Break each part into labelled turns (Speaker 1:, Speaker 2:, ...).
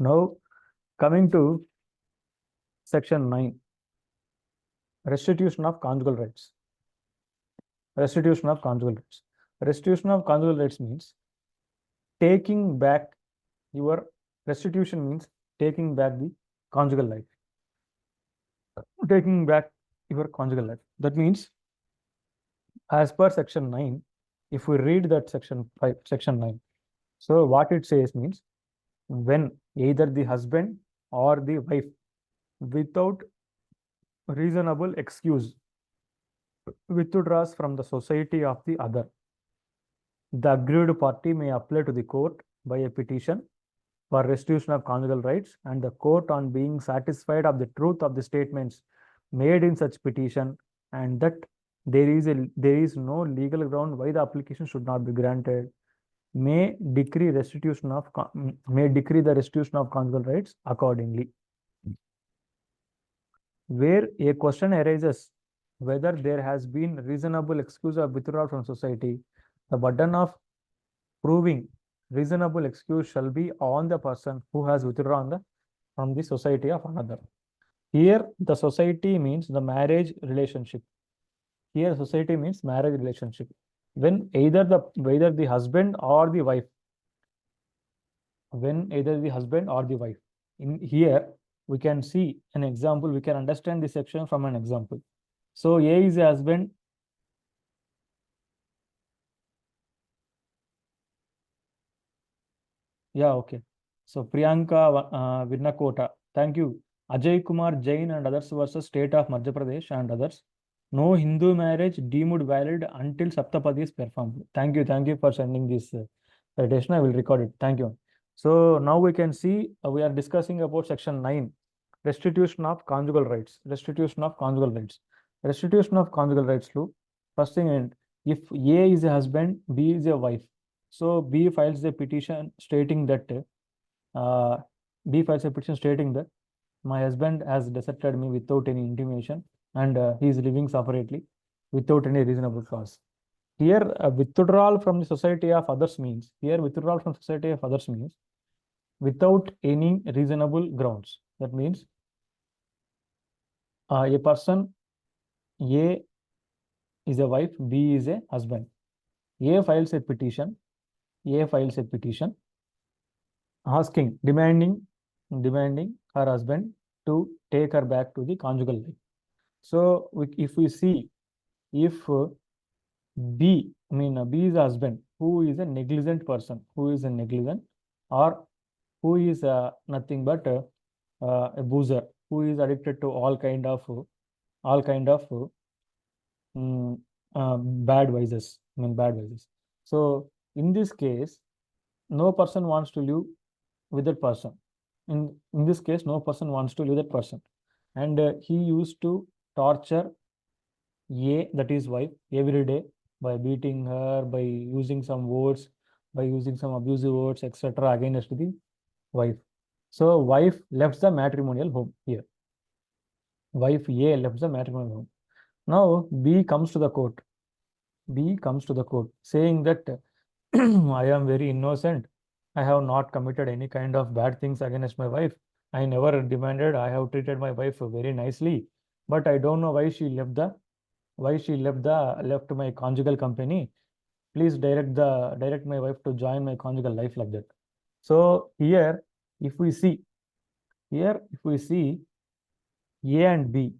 Speaker 1: Now, coming to section 9, restitution of conjugal rights. Restitution of conjugal rights. Restitution of conjugal rights means taking back your restitution means taking back the conjugal life. Taking back your conjugal life. That means, as per section 9, if we read that section 5, section 9, so what it says means when either the husband or the wife without reasonable excuse withdraws from the society of the other, the aggrieved party may apply to the court by a petition for restitution of conjugal rights, and the court, on being satisfied of the truth of the statements made in such petition and that there is no legal ground why the application should not be granted, may decree the restitution of conjugal rights accordingly. Where a question arises whether there has been reasonable excuse of withdrawal from society, the burden of proving reasonable excuse shall be on the person who has withdrawn from the society of another. Here, the society means the marriage relationship. Here, society means marriage relationship. When either the husband or the wife, in here we can see an example. We can understand this section from an example. So A is a husband. Yeah, okay. So Priyanka Virnakota, thank you. Ajay Kumar Jain and others versus State of Madhya Pradesh and others. No Hindu marriage deemed valid until Saptapadi is performed. Thank you for sending this citation. I will record it. Thank you. So now we can see we are discussing about section 9, restitution of conjugal rights. Restitution of conjugal rights. Restitution of conjugal rights. First thing, if A is a husband, B is a wife. So B files a petition stating that my husband has deserted me without any intimation and he is living separately without any reasonable cause. Here, withdrawal from the society of others means without any reasonable grounds. That means a person, A is a wife, B is a husband. A files a petition demanding her husband to take her back to the conjugal life. So if we see, if B is a husband who is a negligent person, or who is nothing but a boozer, who is addicted to all kind of bad vices. So in this case, no person wants to live with that person. In this case, no person wants to live that person, and he used to torture A, that is wife, every day by beating her, by using some abusive words, etc. against the wife. So wife left the matrimonial home here. Wife A left the matrimonial home. Now B comes to the court. Saying that I am very innocent. I have not committed any kind of bad things against my wife. I never demanded. I have treated my wife very nicely, but I don't know why she left my conjugal company. Please direct my wife to join my conjugal life, like that. So here, if we see A and B,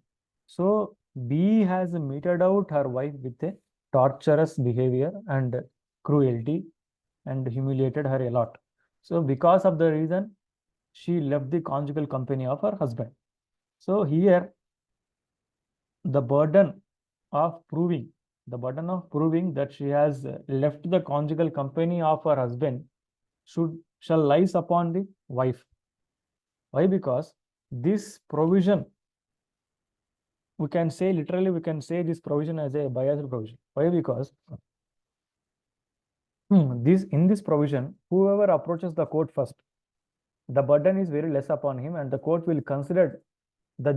Speaker 1: so B has meted out her wife with a torturous behavior and cruelty and humiliated her a lot. So because of the reason, she left the conjugal company of her husband. So here, the burden of proving that she has left the conjugal company of her husband shall lies upon the wife. Why? Because this provision, we can say this provision as a biased provision. Why? Because in this provision, whoever approaches the court first, the burden is very less upon him, and the court will consider the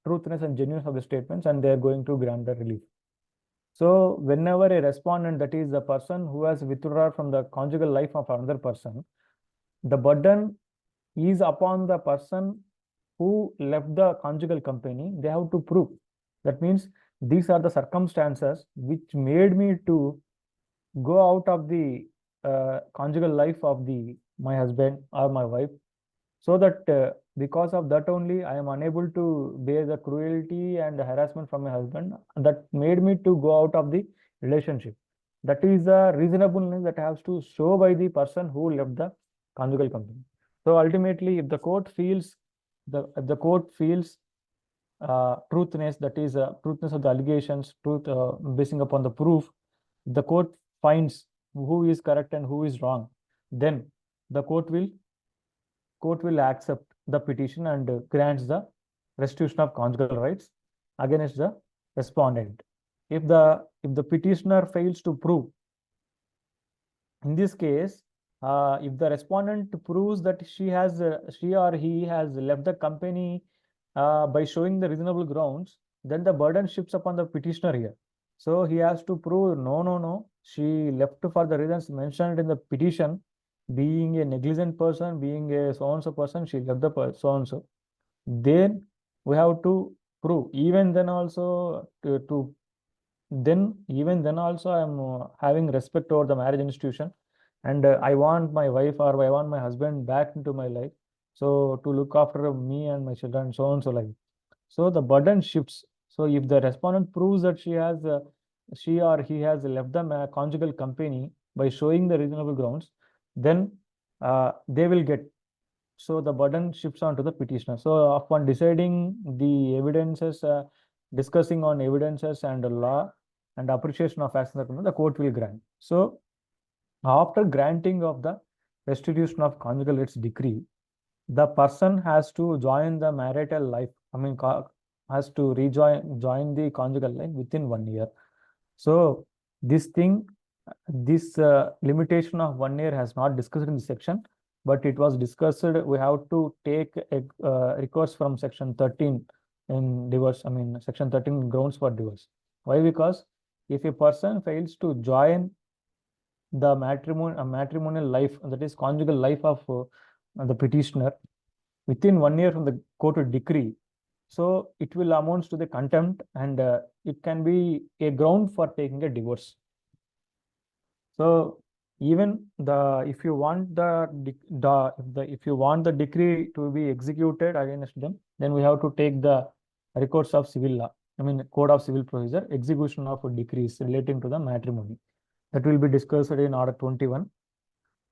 Speaker 1: truthness and genuineness of the statements, and they are going to grant the relief. So whenever a respondent, that is the person who has withdrawn from the conjugal life of another person, the burden is upon the person who left the conjugal company. They have to prove. That means these are the circumstances which made me to go out of the conjugal life of the my husband or my wife, so that because of that only I am unable to bear the cruelty and the harassment from my husband, that made me to go out of the relationship. That is the reasonableness that has to show by the person who left the conjugal company. So ultimately, if the court feels truthness, that is truthness of the allegations, truth basing upon the proof, the court finds who is correct and who is wrong, then the court will accept the petition and grants the restitution of conjugal rights against the respondent. If the petitioner fails to prove, in this case, if the respondent proves that she or he has left the company by showing the reasonable grounds, then the burden shifts upon the petitioner here. So he has to prove, no, no, no, she left for the reasons mentioned in the petition. Being a negligent person, being a so and so person, she left the so and so. Then we have to prove. Even then also I am having respect over the marriage institution, and I want my wife or I want my husband back into my life, so to look after me and my children, so and so, like. So the burden shifts. So if the respondent proves that she or he has left the conjugal company by showing the reasonable grounds, then they will get. So the burden shifts on to the petitioner. So upon deciding the evidences, discussing on evidences and law and appreciation of acts, the court will grant. So after granting of the restitution of conjugal rights decree, the person has to join the marital life. Has to join the conjugal life within 1 year. So this thing, this limitation of 1 year has not discussed in this section, but it was discussed. We have to take a recourse from section 13 in divorce. Section 13 grounds for divorce. Why? Because if a person fails to join the matrimonial life, that is conjugal life of the petitioner within 1 year from the court decree, so it will amount to the contempt, and it can be a ground for taking a divorce. So even if you want the decree to be executed against them, then we have to take the recourse of civil law. Code of civil procedure, execution of decrees relating to the matrimony. That will be discussed in order 21.